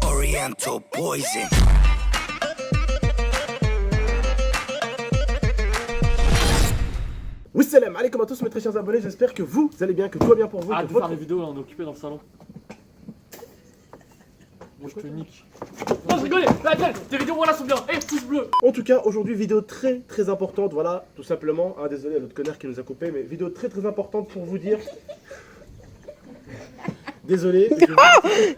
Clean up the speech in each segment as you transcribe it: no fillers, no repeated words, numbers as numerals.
Oriental poison. Oui, salam alaikum à tous mes très chers abonnés, j'espère que vous allez bien, que tout va bien pour vous. Arrête que de faire des vidéos, là, on est occupé dans le salon. Moi je te nique. Non, je rigolais, la gueule, tes vidéos voilà sont bien, pouce bleu. En tout cas, aujourd'hui, vidéo très très importante, voilà, tout simplement. Ah, désolé à l'autre connard qui nous a coupé, mais vidéo très très importante pour vous dire. Désolé.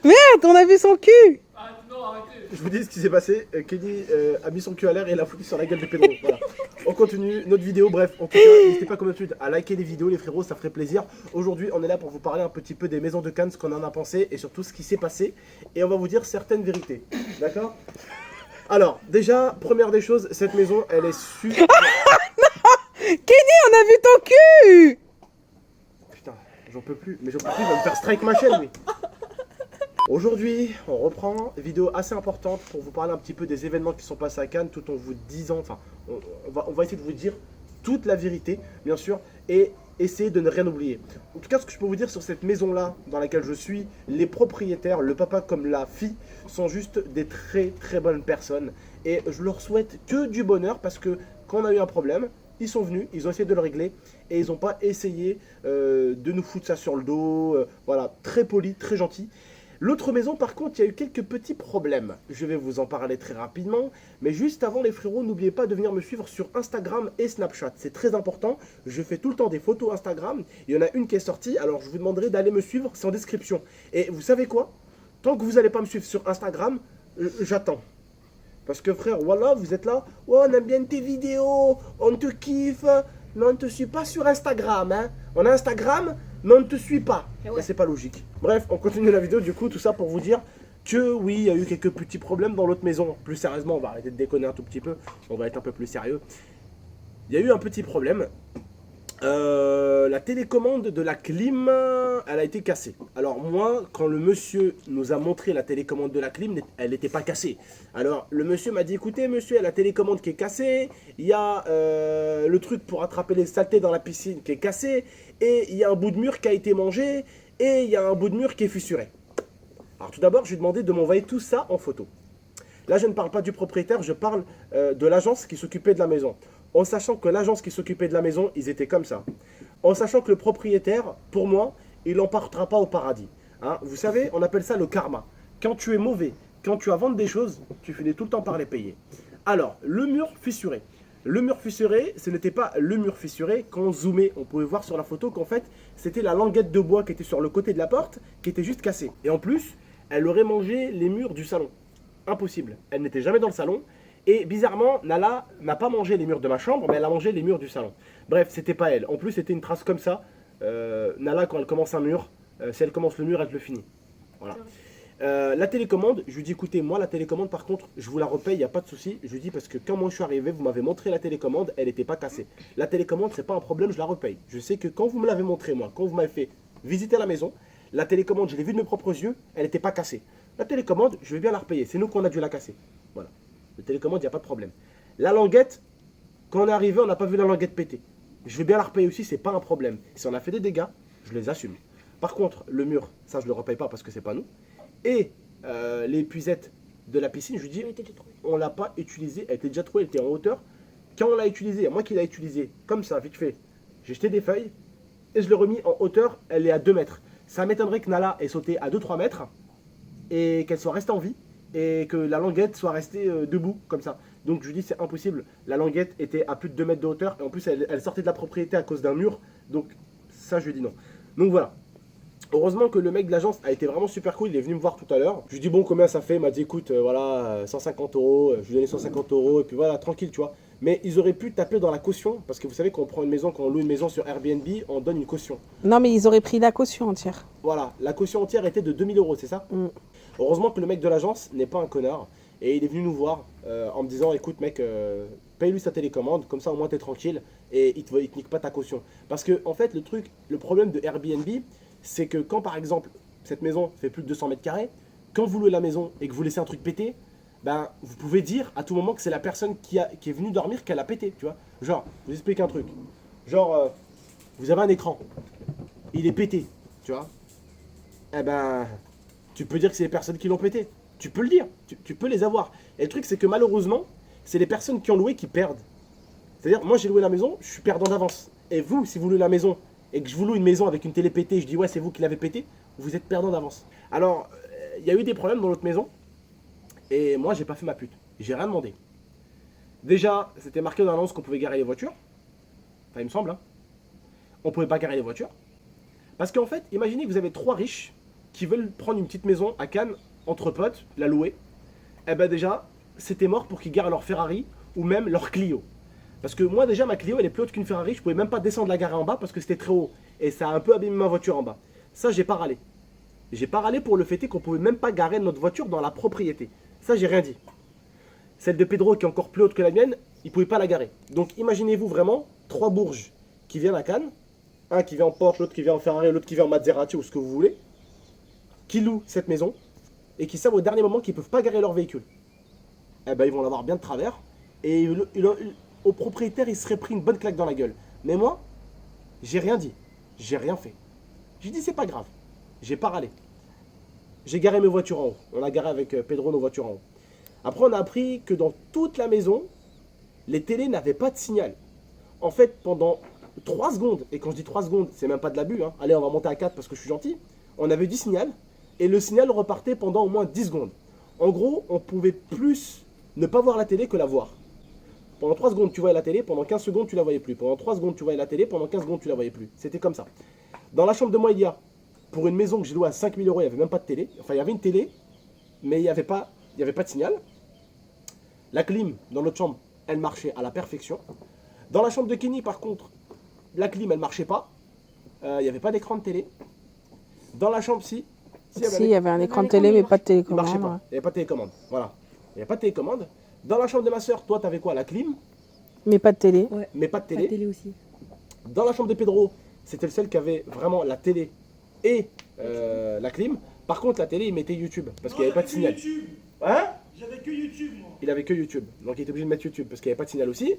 Merde, on a vu son cul. Non, arrêtez. Je vous dis ce qui s'est passé. Kenny a mis son cul à l'air et l'a foutu sur la gueule de Pedro. Voilà. On continue notre vidéo. Bref, en tout cas, n'hésitez pas comme d'habitude à liker les vidéos, les frérots, ça ferait plaisir. Aujourd'hui, on est là pour vous parler un petit peu des maisons de Cannes, ce qu'on en a pensé et surtout ce qui s'est passé. Et on va vous dire certaines vérités. D'accord? Alors, déjà, première des choses, cette maison, elle est super. Kenny, on a vu ton cul. Putain, j'en peux plus. Mais j'en peux plus, il va me faire strike ma chaîne, lui. Aujourd'hui, on reprend une vidéo assez importante pour vous parler un petit peu des événements qui sont passés à Cannes, tout en vous disant, enfin, on va essayer de vous dire toute la vérité, bien sûr, et essayer de ne rien oublier. En tout cas, ce que je peux vous dire sur cette maison-là, dans laquelle je suis, les propriétaires, le papa comme la fille, sont juste des très très bonnes personnes. Et je leur souhaite que du bonheur, parce que quand on a eu un problème, ils sont venus, ils ont essayé de le régler, et ils n'ont pas essayé de nous foutre ça sur le dos, voilà, très poli, très gentil. L'autre maison, par contre, il y a eu quelques petits problèmes. Je vais vous en parler très rapidement. Mais juste avant, les frérots, n'oubliez pas de venir me suivre sur Instagram et Snapchat. C'est très important. Je fais tout le temps des photos Instagram. Il y en a une qui est sortie. Alors, je vous demanderai d'aller me suivre. C'est en description. Et vous savez quoi? Tant que vous n'allez pas me suivre sur Instagram, j'attends. Parce que frère, voilà, vous êtes là. Oh, on aime bien tes vidéos. On te kiffe. Mais on ne te suit pas sur Instagram. Hein. On a Instagram, mais on ne te suit pas. Ouais. C'est pas logique. Bref, on continue la vidéo du coup, tout ça pour vous dire que oui, il y a eu quelques petits problèmes dans l'autre maison. Plus sérieusement, on va arrêter de déconner un tout petit peu. On va être un peu plus sérieux. Il y a eu un petit problème. La télécommande de la clim, elle a été cassée. Alors moi, quand le monsieur nous a montré la télécommande de la clim, elle n'était pas cassée. Alors le monsieur m'a dit, écoutez monsieur, il y a la télécommande qui est cassée, il y a le truc pour attraper les saletés dans la piscine qui est cassé, et il y a un bout de mur qui a été mangé, et il y a un bout de mur qui est fissuré. Alors tout d'abord, je lui ai demandé de m'envoyer tout ça en photo. Là, je ne parle pas du propriétaire, je parle de l'agence qui s'occupait de la maison. En sachant que l'agence qui s'occupait de la maison, ils étaient comme ça. En sachant que le propriétaire, pour moi, il n'emportera pas au paradis. Hein, vous savez, on appelle ça le karma. Quand tu es mauvais, quand tu as vendu des choses, tu finis tout le temps par les payer. Alors, le mur fissuré. Le mur fissuré, ce n'était pas le mur fissuré. Quand on zoomait, on pouvait voir sur la photo qu'en fait, c'était la languette de bois qui était sur le côté de la porte, qui était juste cassée. Et en plus, elle aurait mangé les murs du salon. Impossible. Elle n'était jamais dans le salon. Et bizarrement, Nala n'a pas mangé les murs de ma chambre, mais elle a mangé les murs du salon. Bref, c'était pas elle. En plus, c'était une trace comme ça. Nala, quand elle commence un mur, si elle commence le mur, elle te le finit. Voilà. La télécommande, je lui dis, écoutez, moi, la télécommande, par contre, je vous la repaye, il n'y a pas de souci. Je lui dis, parce que quand moi je suis arrivé, vous m'avez montré la télécommande, elle n'était pas cassée. La télécommande, c'est pas un problème, je la repaye. Je sais que quand vous me l'avez montré, moi, quand vous m'avez fait visiter la maison, la télécommande, je l'ai vue de mes propres yeux, elle n'était pas cassée. La télécommande, je vais bien la repayer. C'est nous qu'on a dû la casser. Voilà. La télécommande, il n'y a pas de problème. La languette, quand on est arrivé, on n'a pas vu la languette péter. Je vais bien la repayer aussi, c'est pas un problème. Si on a fait des dégâts, je les assume. Par contre, le mur, ça je le repaye pas parce que c'est pas nous. Et les puisettes de la piscine, je lui dis, on l'a pas utilisée, elle était déjà trouvée, elle était en hauteur. Quand on l'a utilisée, moi qui l'ai utilisée, comme ça, vite fait, j'ai jeté des feuilles et je l'ai remis en hauteur, elle est à 2 mètres. Ça m'étonnerait que Nala ait sauté à 2-3 mètres et qu'elle soit restée en vie. Et que la languette soit restée debout, comme ça. Donc je lui dis, c'est impossible. La languette était à plus de 2 mètres de hauteur. Et en plus, elle sortait de la propriété à cause d'un mur. Donc ça, je lui dis non. Donc voilà. Heureusement que le mec de l'agence a été vraiment super cool. Il est venu me voir tout à l'heure. Je lui dis, bon, combien ça fait? Il m'a dit, écoute, voilà, 150 euros. Je lui ai donné 150 euros. Et puis voilà, tranquille, tu vois. Mais ils auraient pu taper dans la caution. Parce que vous savez, quand on prend une maison, quand on loue une maison sur Airbnb, on donne une caution. Non, mais ils auraient pris la caution entière. Voilà, la caution entière était de 2000 euros, c'est ça? Heureusement que le mec de l'agence n'est pas un connard. Et il est venu nous voir en me disant, écoute mec, paye-lui sa télécommande, comme ça au moins t'es tranquille et il te nique pas ta caution. Parce que en fait le problème de Airbnb, c'est que quand par exemple cette maison fait plus de 200 mètres carrés, quand vous louez la maison et que vous laissez un truc péter, ben vous pouvez dire à tout moment que c'est la personne qui est venue dormir qu'elle a pété, tu vois. Genre, je vous explique un truc. Genre, vous avez un écran, il est pété, tu vois. Eh ben, Tu peux dire que c'est les personnes qui l'ont pété. Tu peux le dire. Tu peux les avoir. Et le truc, c'est que malheureusement, c'est les personnes qui ont loué qui perdent. C'est-à-dire, moi, j'ai loué la maison, je suis perdant d'avance. Et vous, si vous louez la maison et que je vous loue une maison avec une télé pétée, je dis ouais, c'est vous qui l'avez pété, vous êtes perdant d'avance. Alors, il y a eu des problèmes dans l'autre maison. Et moi, j'ai pas fait ma pute. J'ai rien demandé. Déjà, c'était marqué dans l'annonce qu'on pouvait garer les voitures. Enfin, il me semble. Hein. On pouvait pas garer les voitures. Parce qu'en fait, imaginez que vous avez 3 riches qui veulent prendre une petite maison à Cannes, entre potes, la louer. Eh ben déjà, c'était mort pour qu'ils garent leur Ferrari ou même leur Clio. Parce que moi déjà, ma Clio, elle est plus haute qu'une Ferrari. Je pouvais même pas descendre la garer en bas parce que c'était très haut. Et ça a un peu abîmé ma voiture en bas. Ça, j'ai pas râlé. J'ai pas râlé pour le fait qu'on pouvait même pas garer notre voiture dans la propriété. Ça, j'ai rien dit. Celle de Pedro, qui est encore plus haute que la mienne, il pouvait pas la garer. Donc imaginez-vous vraiment 3 bourges qui viennent à Cannes. Un qui vient en Porsche, l'autre qui vient en Ferrari, l'autre qui vient en Maserati ou ce que vous voulez. Qui louent cette maison et qui savent au dernier moment qu'ils peuvent pas garer leur véhicule. Eh ben ils vont l'avoir bien de travers. Et au propriétaire, il serait pris une bonne claque dans la gueule. Mais moi, j'ai rien dit. J'ai rien fait. J'ai dit c'est pas grave. J'ai pas râlé. J'ai garé mes voitures en haut. On a garé avec Pedro nos voitures en haut. Après, on a appris que dans toute la maison, les télés n'avaient pas de signal. En fait, pendant 3 secondes, et quand je dis 3 secondes, c'est même pas de l'abus, hein. Allez, on va monter à 4 parce que je suis gentil. On avait du signal, et le signal repartait pendant au moins 10 secondes. En gros, on pouvait plus ne pas voir la télé que la voir. Pendant 3 secondes, tu voyais la télé, pendant 15 secondes, tu la voyais plus. Pendant 3 secondes, tu voyais la télé, pendant 15 secondes, tu la voyais plus. C'était comme ça. Dans la chambre de moi, il y a, pour une maison que j'ai louée à 5 000 €, il n'y avait même pas de télé. Enfin, il y avait une télé, mais il n'y avait pas de signal. La clim, dans notre chambre, elle marchait à la perfection. Dans la chambre de Kenny, par contre, la clim, elle marchait pas. Il n'y avait pas d'écran de télé. Dans la chambre, si. Si, il y avait un écran de télé, mais pas de Il télécommande. marchait pas. Il n'y avait pas de télécommande. Voilà. Il n'y avait pas de télécommande. Dans la chambre de ma soeur, toi, tu avais quoi? La clim, Mais pas de télé. Ouais. mais pas de Pas télé. de télé aussi. Dans la chambre de Pedro, c'était le seul qui avait vraiment la télé et la clim. Par contre, la télé, il mettait YouTube parce qu'il n'y avait pas de signal. Hein? J'avais que YouTube, moi. Il avait que YouTube. Donc il était obligé de mettre YouTube parce qu'il n'y avait pas de signal aussi.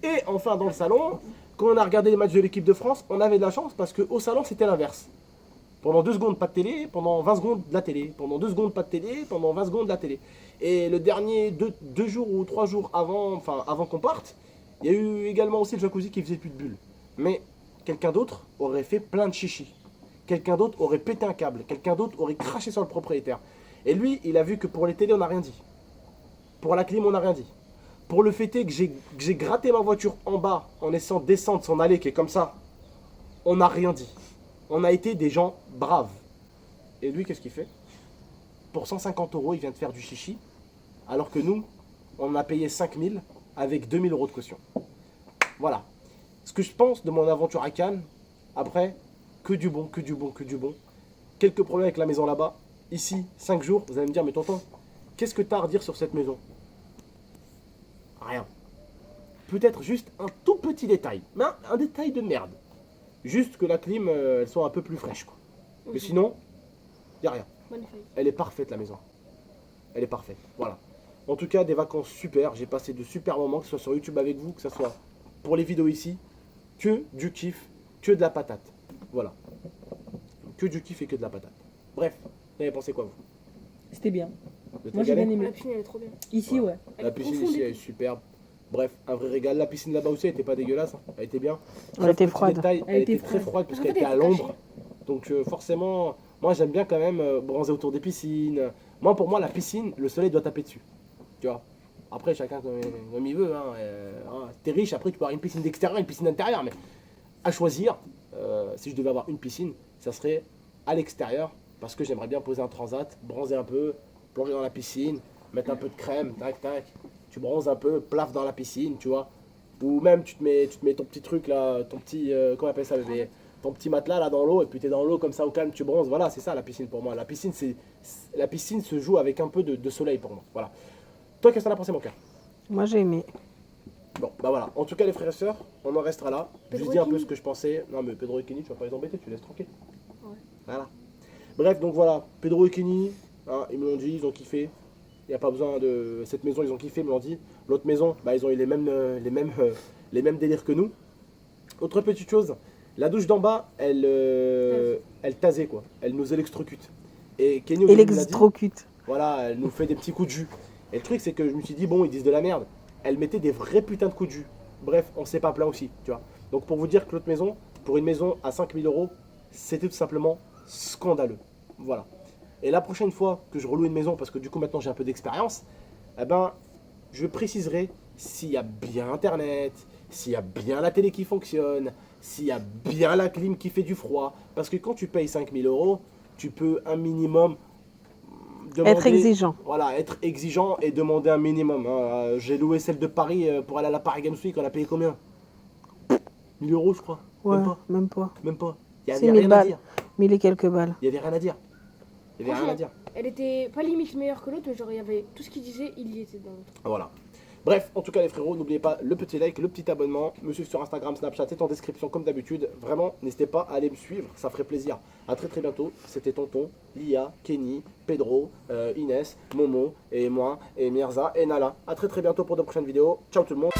Et enfin, dans le salon, quand on a regardé les matchs de l'équipe de France, on avait de la chance parce qu'au salon, c'était l'inverse. Pendant 2 secondes, pas de télé. Pendant 20 secondes, de la télé. Pendant 2 secondes, pas de télé. Pendant 20 secondes, de la télé. Et le dernier 2 jours ou 3 jours avant qu'on parte, il y a eu également aussi le jacuzzi qui faisait plus de bulles. Mais quelqu'un d'autre aurait fait plein de chichis. Quelqu'un d'autre aurait pété un câble. Quelqu'un d'autre aurait craché sur le propriétaire. Et lui, il a vu que pour les télés, on n'a rien dit. Pour la clim, on n'a rien dit. Pour le fait est que j'ai gratté ma voiture en bas en essayant de descendre son allée qui est comme ça, on n'a rien dit. On a été des gens braves. Et lui, qu'est-ce qu'il fait? Pour 150 €, il vient de faire du chichi, alors que nous, on a payé 5 000 avec 2 000 € de caution. Voilà. Ce que je pense de mon aventure à Cannes, après, que du bon, que du bon, que du bon. Quelques problèmes avec la maison là-bas. Ici, 5 jours, vous allez me dire, mais tonton, qu'est-ce que tu as à redire sur cette maison? Rien. Peut-être juste un tout petit détail. Mais un détail de merde. Juste que la clim, elle soit un peu plus fraîche, quoi. Mais sinon, il n'y a rien. Magnifique. Elle est parfaite, la maison. Elle est parfaite. Voilà. En tout cas, des vacances super. J'ai passé de super moments, que ce soit sur YouTube avec vous, que ce soit pour les vidéos ici. Que du kiff, que de la patate. Voilà. Que du kiff et que de la patate. Bref, vous avez pensé quoi, vous? C'était bien. Vous êtes Moi j'ai régalés bien aimé. La piscine, elle est trop bien. Ici, ouais. La piscine Au fond ici, du- elle est superbe. Bref, un vrai régal. La piscine là-bas aussi, elle était pas dégueulasse. Hein. Elle était bien. Elle était Petit froide. détail, Elle elle était était très froide. froide parce En qu'elle fait, était à elle était l'ombre. Donc forcément, moi j'aime bien quand même bronzer autour des piscines. Moi, pour moi, la piscine, le soleil doit taper dessus. Tu vois. Après, chacun comme il veut. Hein. T'es riche, après tu peux avoir une piscine d'extérieur, une piscine d'intérieur. Mais à choisir, si je devais avoir une piscine, ça serait à l'extérieur. Parce que j'aimerais bien poser un transat, bronzer un peu, plonger dans la piscine, mettre un peu de crème, tac tac. Tu bronzes un peu, plaf dans la piscine, tu vois. Ou même tu te mets ton petit truc là, ton petit, comment on appelle ça, bébé, ton petit matelas là dans l'eau, et puis tu es dans l'eau comme ça au calme, tu bronzes. Voilà, c'est ça la piscine pour moi. La piscine, la piscine se joue avec un peu de soleil pour moi. Voilà. Toi, qu'est-ce que t'en as pensé, mon cœur? Moi, j'ai aimé. Bon, bah voilà. En tout cas, les frères et sœurs, on en restera là. Je Pedro dis et un peu Kenny. ce que je pensais. Non, mais Pedro et Kenny, tu vas pas les embêter, tu laisses tranquille. Ouais. Voilà. Bref, donc voilà. Pedro et Kenny, hein, ils me l'ont dit, ils ont kiffé. Il n'y a pas besoin de. Cette maison, ils ont kiffé, ils me l'ont dit. L'autre maison, bah, ils ont eu les mêmes délires que nous. Autre petite chose, la douche d'en bas, elle tasait quoi. Elle nous électrocute. Et Kenny au début, il a dit, Électrocute. voilà, elle nous fait des petits coups de jus. Et le truc, c'est que je me suis dit, bon, ils disent de la merde. Elle mettait des vrais putains de coups de jus. Bref, on s'est pas plaint aussi, tu vois. Donc pour vous dire que l'autre maison, pour une maison à 5 000 €, c'était tout simplement scandaleux. Voilà. Et la prochaine fois que je reloue une maison, parce que du coup maintenant j'ai un peu d'expérience, eh ben, je préciserai s'il y a bien Internet, s'il y a bien la télé qui fonctionne, s'il y a bien la clim qui fait du froid. Parce que quand tu payes 5 000 €, tu peux un minimum demander, Être exigeant. Voilà, être exigeant et demander un minimum. Hein. J'ai loué celle de Paris pour aller à la Paris Games Week, on a payé combien? 1 000 € je crois. Ouais, Même pas. même pas. Même pas. Il y C'est avait 1000 rien à balles. dire. 1000 et quelques balles. Il y avait rien à dire. Il y avait rien à dire. Elle était pas limite meilleure que l'autre, mais genre il y avait tout ce qu'il disait, il y était dans l'autre. Voilà. Bref, en tout cas les frérots, n'oubliez pas le petit like, le petit abonnement, me suivre sur Instagram, Snapchat, c'est en description comme d'habitude. Vraiment, n'hésitez pas à aller me suivre, ça ferait plaisir. A très très bientôt, c'était Tonton, Lia, Kenny, Pedro, Inès, Momo, et moi, et Mirza, et Nala. A très très bientôt pour de prochaines vidéos. Ciao tout le monde.